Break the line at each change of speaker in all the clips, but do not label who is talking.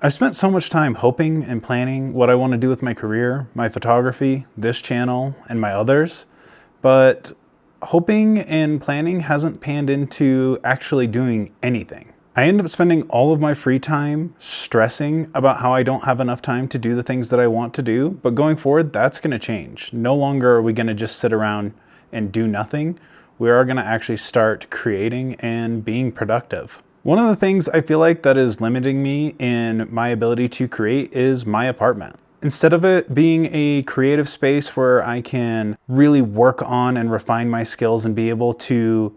I've spent so much time hoping and planning what I want to do with my career, my photography, this channel, and my others, but hoping and planning hasn't panned into actually doing anything. I end up spending all of my free time stressing about how I don't have enough time to do the things that I want to do, but going forward, that's going to change. No longer are we going to just sit around and do nothing. We are going to actually start creating and being productive. One of the things I feel like that is limiting me in my ability to create is my apartment. Instead of it being a creative space where I can really work on and refine my skills and be able to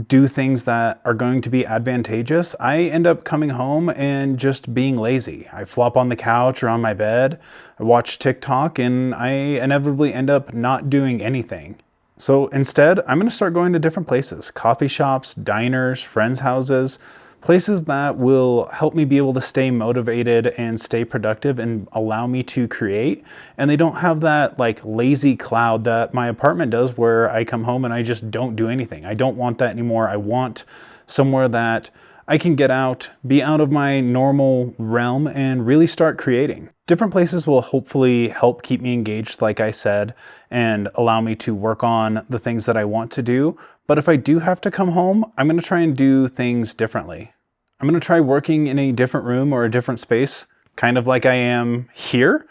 do things that are going to be advantageous, I end up coming home and just being lazy. I flop on the couch or on my bed, I watch TikTok, and I inevitably end up not doing anything. So instead, I'm going to start going to different places, coffee shops, diners, friends' houses, places that will help me be able to stay motivated and stay productive and allow me to create. And they don't have that like lazy cloud that my apartment does where I come home and I just don't do anything. I don't want that anymore. I want somewhere that I can get out, be out of my normal realm and really start creating. Different places will hopefully help keep me engaged, like I said, and allow me to work on the things that I want to do. But if I do have to come home, I'm going to try and do things differently. I'm going to try working in a different room or a different space, kind of like I am here.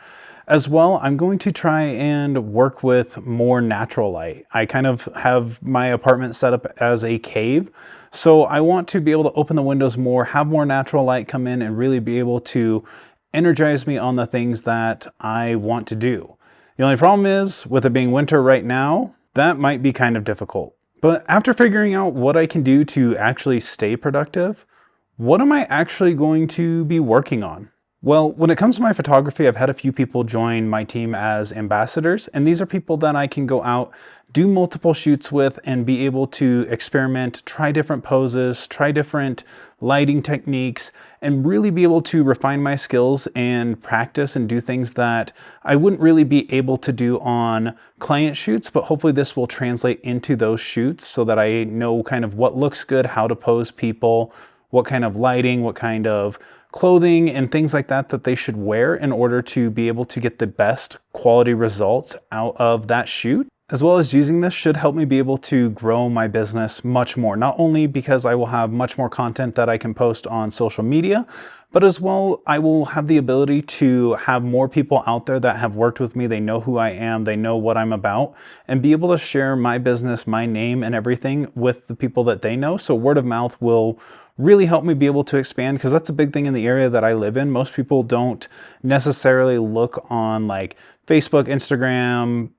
As well, I'm going to try and work with more natural light. I kind of have my apartment set up as a cave, so I want to be able to open the windows more, have more natural light come in, and really be able to energize me on the things that I want to do. The only problem is, with it being winter right now, that might be kind of difficult. But after figuring out what I can do to actually stay productive, what am I actually going to be working on? Well, when it comes to my photography, I've had a few people join my team as ambassadors, and these are people that I can go out, do multiple shoots with, and be able to experiment, try different poses, try different lighting techniques, and really be able to refine my skills and practice and do things that I wouldn't really be able to do on client shoots, but hopefully this will translate into those shoots so that I know kind of what looks good, how to pose people, what kind of lighting, what kind of clothing and things like that that they should wear in order to be able to get the best quality results out of that shoot. As well as using this should help me be able to grow my business much more, not only because I will have much more content that I can post on social media, but as well, I will have the ability to have more people out there that have worked with me. They know who I am, they know what I'm about, and be able to share my business, my name, and everything with the people that they know. So word of mouth will really help me be able to expand, because that's a big thing in the area that I live in. Most people don't necessarily look on like Facebook, Instagram,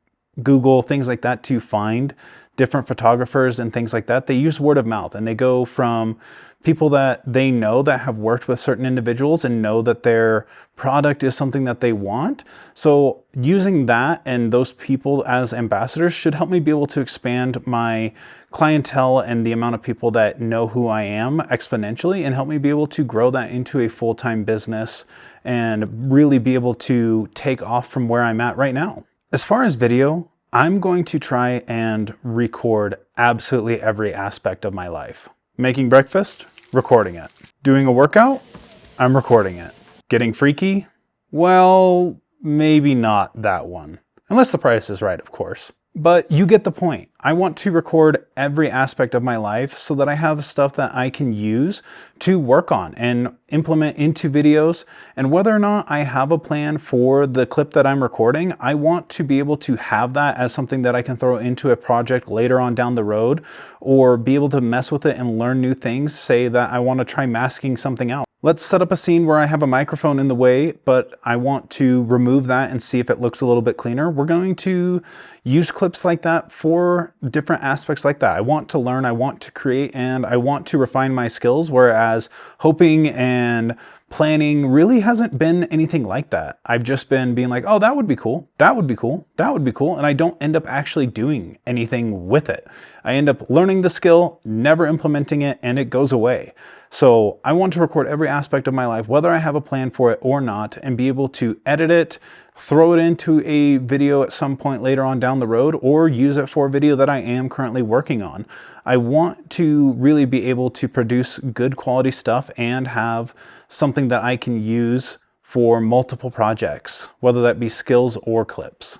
Google, things like that to find different photographers and things like that. They use word of mouth, and they go from people that they know that have worked with certain individuals and know that their product is something that they want. So using that and those people as ambassadors should help me be able to expand my clientele and the amount of people that know who I am exponentially, and help me be able to grow that into a full-time business and really be able to take off from where I'm at right now. As far as video, I'm going to try and record absolutely every aspect of my life. Making breakfast, recording it. Doing a workout, I'm recording it. Getting freaky? Well, maybe not that one. Unless the price is right, of course. But you get the point. I want to record every aspect of my life so that I have stuff that I can use to work on and implement into videos. And whether or not I have a plan for the clip that I'm recording, I want to be able to have that as something that I can throw into a project later on down the road, or be able to mess with it and learn new things. Say that I want to try masking something out. Let's set up a scene where I have a microphone in the way, but I want to remove that and see if it looks a little bit cleaner. We're going to use clips like that for different aspects like that. I want to learn, I want to create, and I want to refine my skills, whereas hoping and planning really hasn't been anything like that. I've just been being like, oh, that would be cool, that would be cool, that would be cool, and I don't end up actually doing anything with it. I end up learning the skill, never implementing it, and it goes away. So I want to record every aspect of my life, whether I have a plan for it or not, and be able to edit it, throw it into a video at some point later on down the road, or use it for a video that I am currently working on. I want to really be able to produce good quality stuff and have something that I can use for multiple projects, whether that be skills or clips.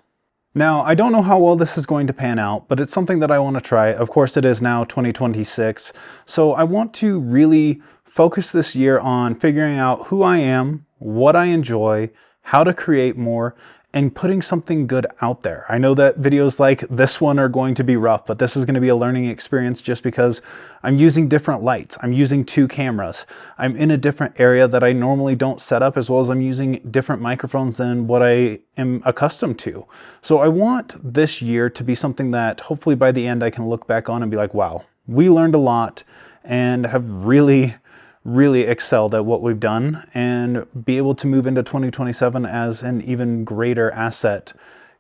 Now, I don't know how well this is going to pan out, but it's something that I want to try. Of course, it is now 2026, so I want to really focus this year on figuring out who I am, what I enjoy, how to create more, and putting something good out there. I know that videos like this one are going to be rough, but this is going to be a learning experience just because I'm using different lights. I'm using 2 cameras. I'm in a different area that I normally don't set up, as well as I'm using different microphones than what I am accustomed to. So I want this year to be something that hopefully by the end I can look back on and be like, wow, we learned a lot and have really excelled at what we've done, and be able to move into 2027 as an even greater asset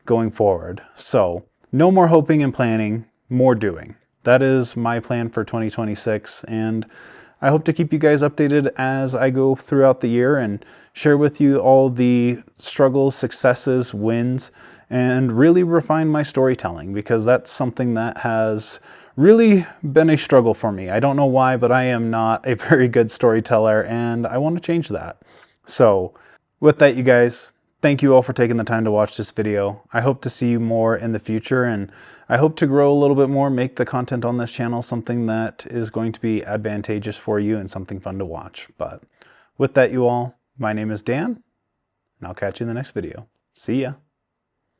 going forward. So no more hoping and planning, more doing. That is my plan for 2026, and I hope to keep you guys updated as I go throughout the year and share with you all the struggles, successes, wins, and really refine my storytelling, because that's something that has really been a struggle for me. I don't know why, but I am not a very good storyteller, and I want to change that. So with that, you guys, thank you all for taking the time to watch this video. I hope to see you more in the future, and I hope to grow a little bit more, make the content on this channel something that is going to be advantageous for you and something fun to watch. But with that, you all, my name is Dan, and I'll catch you in the next video. See ya.